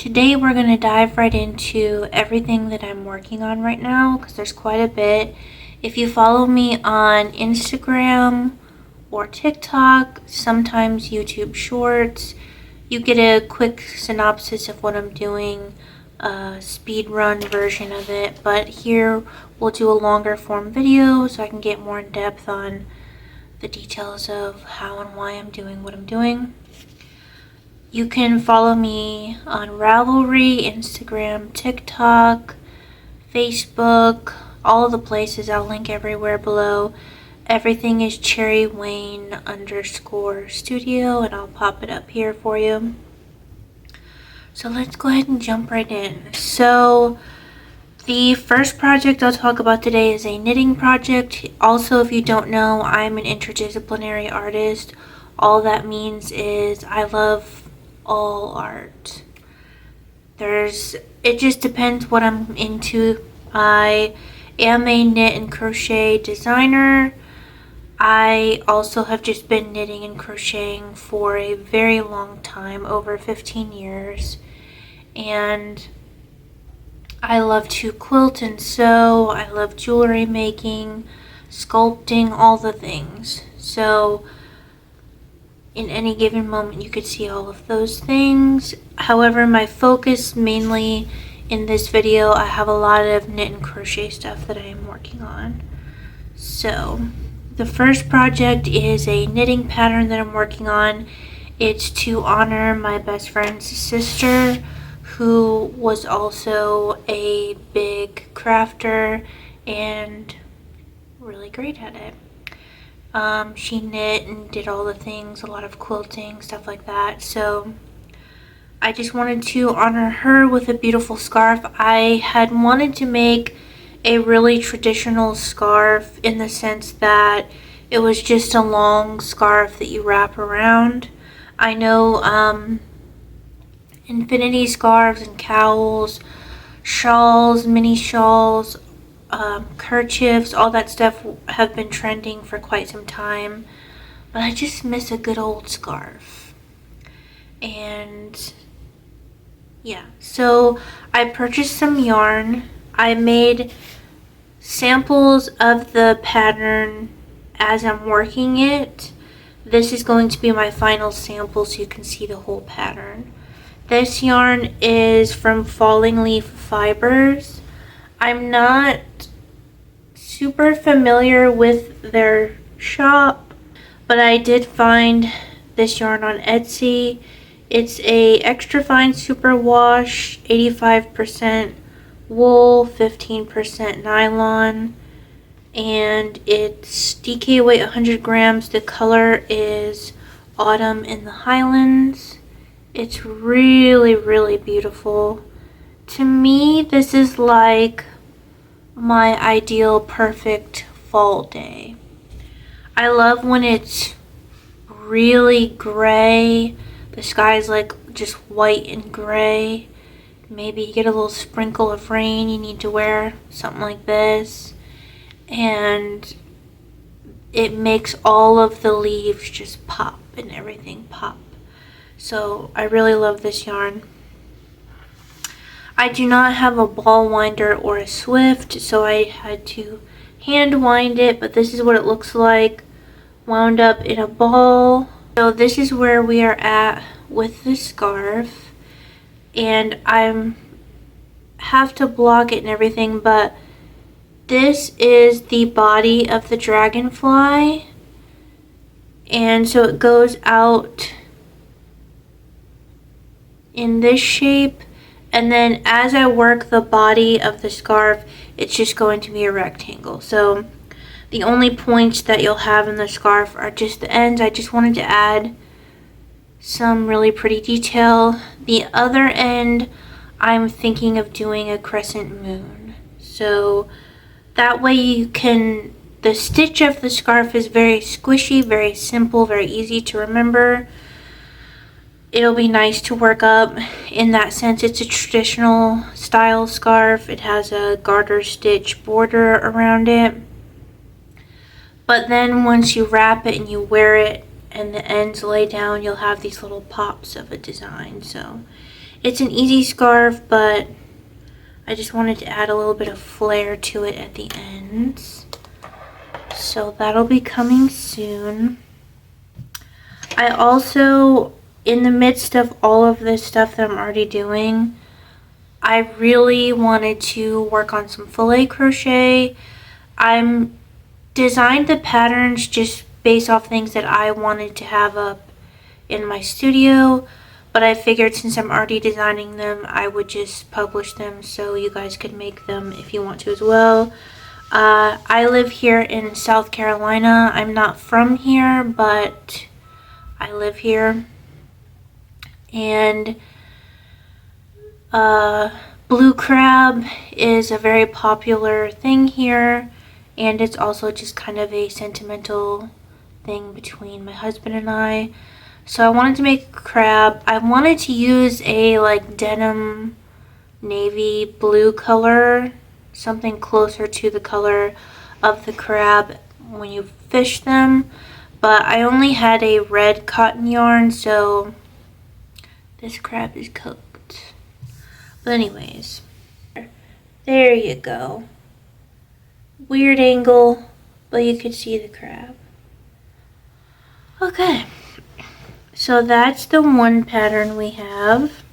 Today we're going to dive right into everything that I'm working on right now because there's quite a bit. If you follow me on Instagram or TikTok, sometimes YouTube Shorts, you get a quick synopsis of what I'm doing, a speed run version of it. But here we'll do a longer form video so I can get more in depth on the details of how and why I'm doing what I'm doing. You can follow me on Ravelry, Instagram, TikTok, Facebook, all the places. I'll link everywhere below. Everything is cherrywayne_studio, and I'll pop it up here for you. So let's go ahead and jump right in. So the first project I'll talk about today is a knitting project. Also, if you don't know, I'm an interdisciplinary artist. All that means is I love all art. It just depends what I'm into. I am a knit and crochet designer. I also have just been knitting and crocheting for a very long time, over 15 years. And I love to quilt and sew. I love jewelry making, sculpting, all the things. So in any given moment you could see all of those things. However, my focus mainly in this video, I have a lot of knit and crochet stuff that I am working on. So the first project is a knitting pattern that I'm working on. It's to honor my best friend's sister, who was also a big crafter and really great at it. She knit and did all the things, a lot of quilting, stuff like that. So I just wanted to honor her with a beautiful scarf. I had wanted to make a really traditional scarf in the sense that it was just a long scarf that you wrap around. I know infinity scarves and cowls, shawls, mini shawls, kerchiefs, all that stuff have been trending for quite some time, but I just miss a good old scarf. And yeah, so I purchased some yarn. I made samples of the pattern as I'm working it. This is going to be my final sample so you can see the whole pattern. This yarn is from Falling Leaf Fibers. I'm not super familiar with their shop, but I did find this yarn on Etsy. It's a extra fine superwash, 85% wool, 15% nylon, and it's DK weight 100 grams. The color is Autumn in the Highlands. It's really, really beautiful. To me, this is like my ideal perfect fall day. I love when it's really gray. The sky is like just white and gray. Maybe you get a little sprinkle of rain. You need to wear something like this. And it makes all of the leaves just pop and everything pop. So I really love this yarn. I do not have a ball winder or a Swift, so I had to hand wind it, but this is what it looks like wound up in a ball. So this is where we are at with the scarf, and I have to block it and everything, but this is the body of the dragonfly, and so it goes out in this shape. And then as I work the body of the scarf, it's just going to be a rectangle. So the only points that you'll have in the scarf are just the ends. I just wanted to add some really pretty detail. The other end, I'm thinking of doing a crescent moon. So that way you can, the stitch of the scarf is very squishy, very simple, very easy to remember. It'll be nice to work up in that sense. It's a traditional style scarf. It has a garter stitch border around it. But then once you wrap it and you wear it and the ends lay down, you'll have these little pops of a design. So It's an easy scarf, but I just wanted to add a little bit of flair to it at the ends. So that'll be coming soon. I also, in the midst of all of this stuff that I'm already doing, I really wanted to work on some filet crochet. I'm designed the patterns just based off things that I wanted to have up in my studio, but I figured since I'm already designing them, I would just publish them so you guys could make them if you want to as well. I live here in South Carolina. I'm not from here, but I live here. And blue crab is a very popular thing here, and it's also just kind of a sentimental thing between my husband and I. So I wanted to make a crab. I wanted to use a like denim navy blue color, something closer to the color of the crab when you fish them, but I only had a red cotton yarn, so this crab is cooked. But anyways, there you go. Weird angle, but you could see the crab. Okay, so that's the one pattern we have.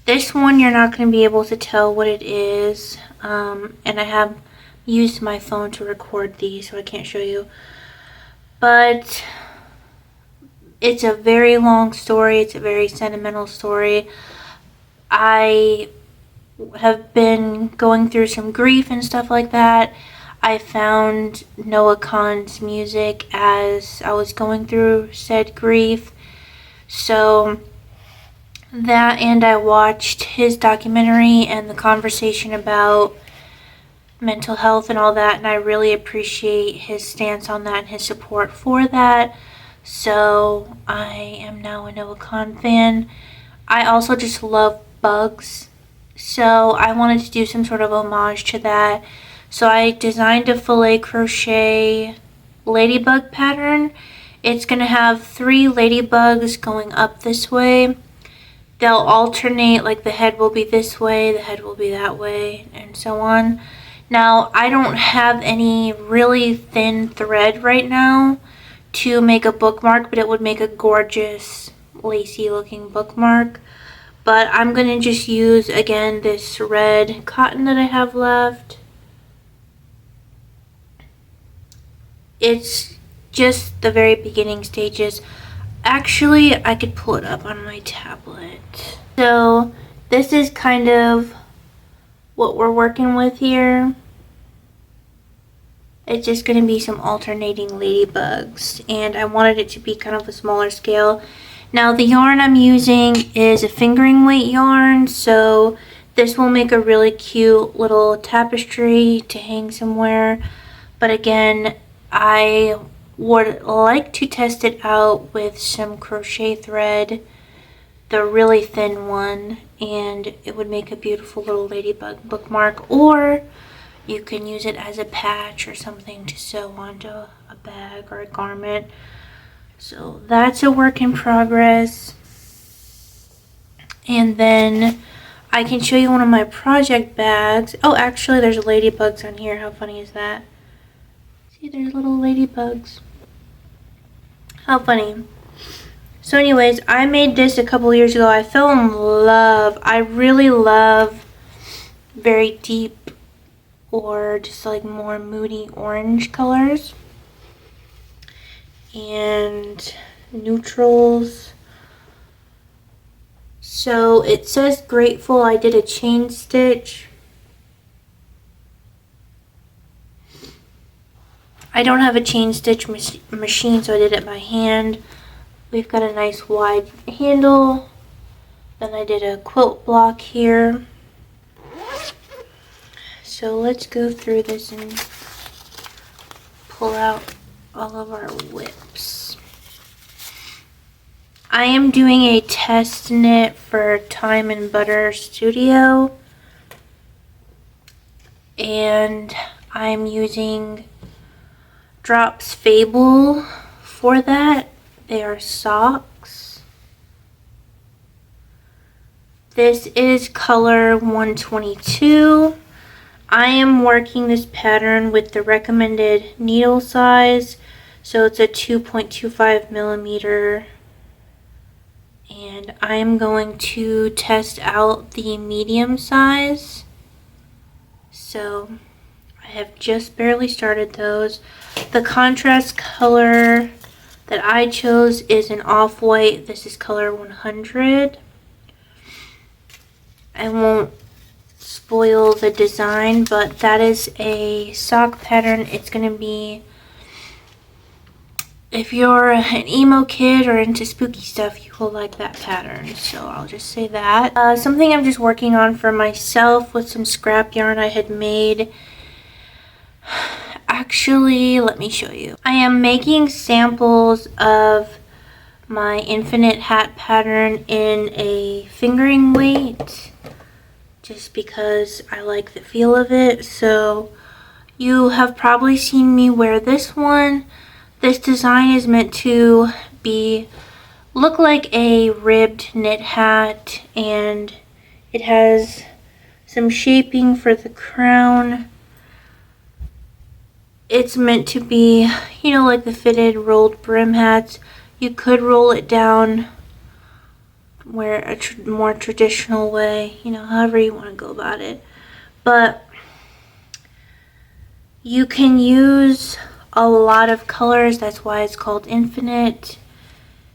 This one you're not going to be able to tell what it is, and I have used my phone to record these, so I can't show you. But it's a very long story. It's a very sentimental story. I have been going through some grief and stuff like that. I found Noah Kahan's music as I was going through said grief. So that, and I watched his documentary and the conversation about mental health and all that, and I really appreciate his stance on that and his support for that. So I am now a Noah Kahan fan. I also just love bugs, so I wanted to do some sort of homage to that. So I designed a filet crochet ladybug pattern. It's going to have 3 ladybugs going up this way. They'll alternate, like the head will be this way, the head will be that way, and so on. Now, I don't have any really thin thread right now to make a bookmark, but it would make a gorgeous lacy looking bookmark. But I'm going to just use, again, this red cotton that I have left. It's just the very beginning stages. Actually, I could pull it up on my tablet. So this is kind of what we're working with here. It's just going to be some alternating ladybugs, and I wanted it to be kind of a smaller scale. Now the yarn I'm using is a fingering weight yarn, so this will make a really cute little tapestry to hang somewhere. But again, I would like to test it out with some crochet thread, the really thin one, and it would make a beautiful little ladybug bookmark, or you can use it as a patch or something to sew onto a bag or a garment. So that's a work in progress. And then I can show you one of my project bags. Oh, actually there's ladybugs on here. How funny is that? See, there's little ladybugs. How funny. So anyways, I made this a couple years ago. I fell in love. I really love very deep or just like more moody orange colors and neutrals. So it says grateful. I did a chain stitch. I don't have a chain stitch machine, so I did it by hand. We've got a nice wide handle. Then I did a quilt block here. So let's go through this and pull out all of our WIPS. I am doing a test knit for Time and Butter Studio, and I'm using Drops Fable for that. They are socks. This is color 122. I am working this pattern with the recommended needle size, so it's a 2.25 millimeter, and I am going to test out the medium size. So I have just barely started those. The contrast color that I chose is an off-white. This is color 100. I won't spoil the design, but that is a sock pattern. It's going to be, if you're an emo kid or into spooky stuff, you will like that pattern. So I'll just say that. Something I'm just working on for myself with some scrap yarn I had made. Actually, let me show you. I am making samples of my infinite hat pattern in a fingering weight, just because I like the feel of it. So you have probably seen me wear this one. This design is meant to look like a ribbed knit hat, and it has some shaping for the crown. It's meant to be, you know, like the fitted rolled brim hats. You could roll it down, wear a more traditional way, you know, however you want to go about it. But you can use a lot of colors, that's why it's called infinite.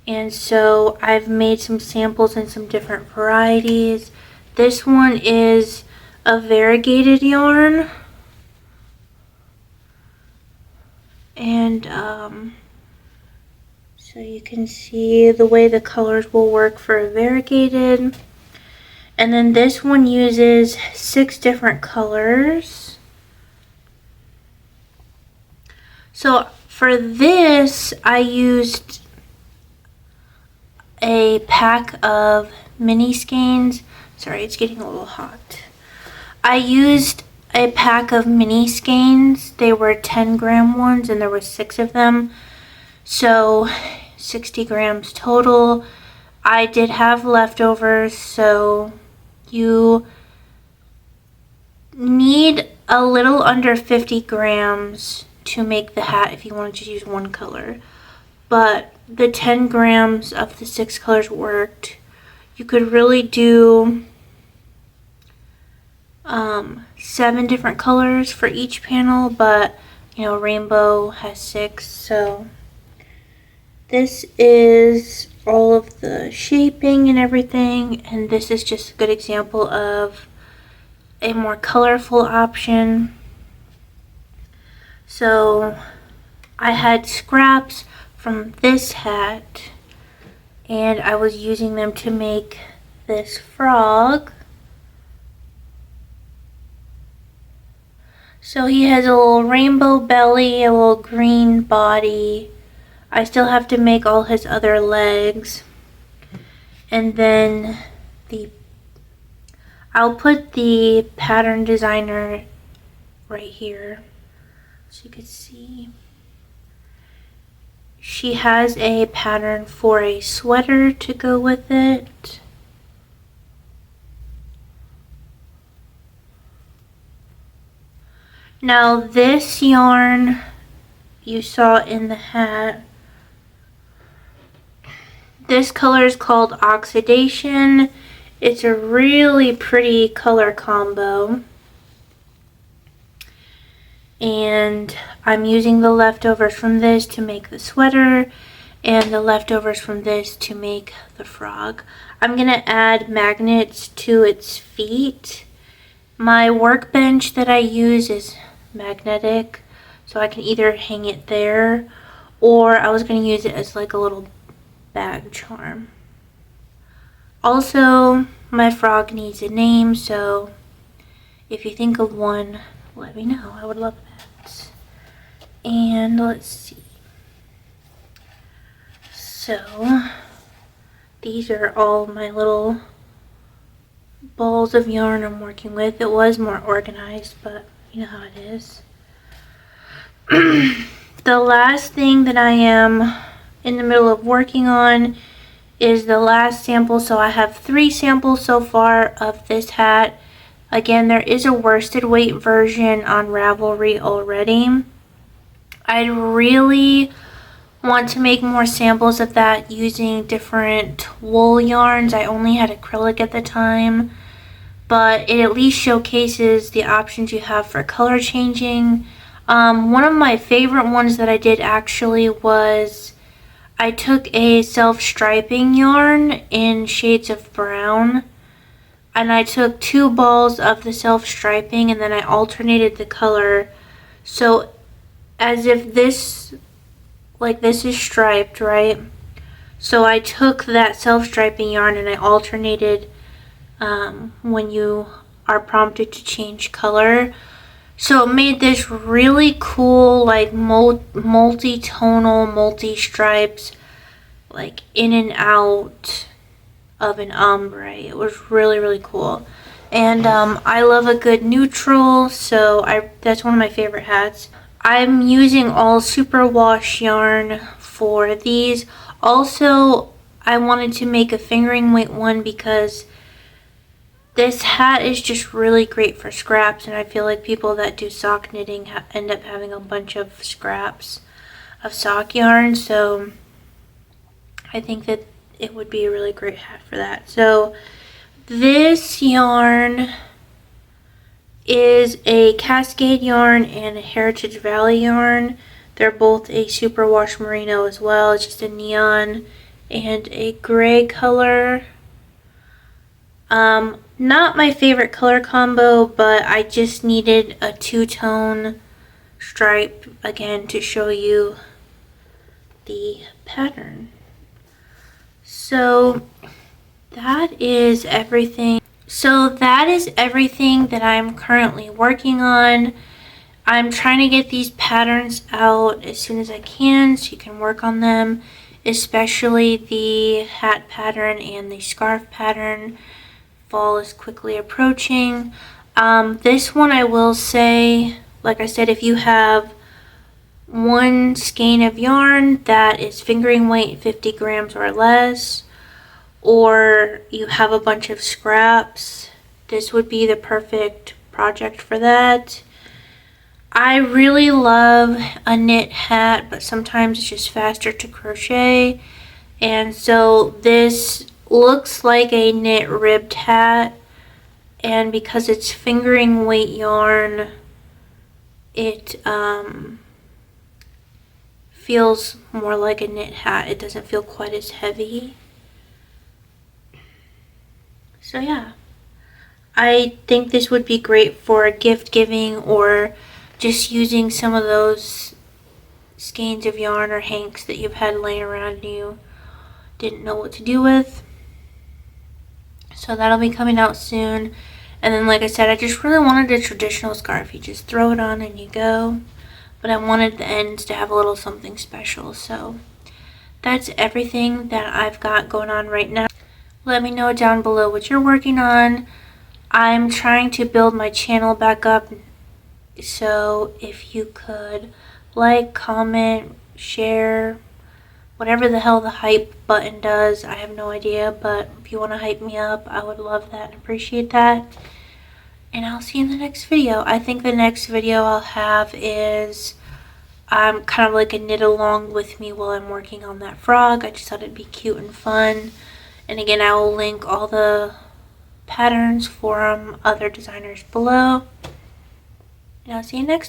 And so I've made some samples in some different varieties. This one is a variegated yarn. And so you can see the way the colors will work for a variegated. And then this one uses 6 different colors. So for this, I used a pack of mini skeins. Sorry, it's getting a little hot. I used a pack of mini skeins. They were 10-gram ones, and there were 6 of them. So 60 grams total. I did have leftovers, so you need a little under 50 grams to make the hat if you want to just use one color. But the 10 grams of the 6 colors worked. You could really do 7 different colors for each panel, but you know, rainbow has 6. So this is all of the shaping and everything, and this is just a good example of a more colorful option. So I had scraps from this hat, and I was using them to make this frog. So he has a little rainbow belly, a little green body. I still have to make all his other legs. And then I'll put the pattern designer right here so you can see. She has a pattern for a sweater to go with it. Now this yarn you saw in the hat, this color is called Oxidation. It's a really pretty color combo. And I'm using the leftovers from this to make the sweater, and the leftovers from this to make the frog. I'm gonna add magnets to its feet. My workbench that I use is magnetic, so I can either hang it there, or I was gonna use it as like a little bag charm. Also, my frog needs a name, so if you think of one, let me know. I would love that. And let's see. So these are all my little balls of yarn I'm working with. It was more organized, but you know how it is. The last thing that I am in the middle of working on is the last sample. So I have 3 samples so far of this hat. Again, there is a worsted weight version on Ravelry already. I really want to make more samples of that using different wool yarns. I only had acrylic at the time, but it at least showcases the options you have for color changing. One of my favorite ones that I did actually was I took a self-striping yarn in shades of brown, and I took 2 balls of the self-striping and then I alternated the color. So as if this, like this is striped, right? So I took that self-striping yarn and I alternated when you are prompted to change color. So it made this really cool, like multi-tonal, multi-stripes, like in and out of an ombre. It was really, really cool. And I love a good neutral, so that's one of my favorite hats. I'm using all superwash yarn for these. Also, I wanted to make a fingering weight one because this hat is just really great for scraps, and I feel like people that do sock knitting end up having a bunch of scraps of sock yarn, so I think that it would be a really great hat for that. So this yarn is a Cascade yarn and a Heritage Valley yarn. They're both a superwash merino as well. It's just a neon and a gray color. Not my favorite color combo, but I just needed a 2-tone stripe again to show you the pattern. So that is everything. That I'm currently working on. I'm trying to get these patterns out as soon as I can so you can work on them, especially the hat pattern and the scarf pattern. Fall is quickly approaching. This one I will say, like I said, if you have 1 skein of yarn that is fingering weight 50 grams or less, or you have a bunch of scraps, this would be the perfect project for that. I really love a knit hat, but sometimes it's just faster to crochet, and so this looks like a knit ribbed hat, and because it's fingering weight yarn, it feels more like a knit hat. It doesn't feel quite as heavy. So yeah, I think this would be great for gift giving or just using some of those skeins of yarn or hanks that you've had laying around and you didn't know what to do with. So that'll be coming out soon. And then, like I said, I just really wanted a traditional scarf. You just throw it on and you go. But I wanted the ends to have a little something special. So that's everything that I've got going on right now. Let me know down below what you're working on. I'm trying to build my channel back up. So if you could like, comment, share, whatever the hell the hype button does, I have no idea, but if you want to hype me up, I would love that and appreciate that. And I'll see you in the next video. I think the next video I'll have is kind of like a knit along with me while I'm working on that frog. I just thought it'd be cute and fun. And again, I will link all the patterns from other designers below. And I'll see you next time.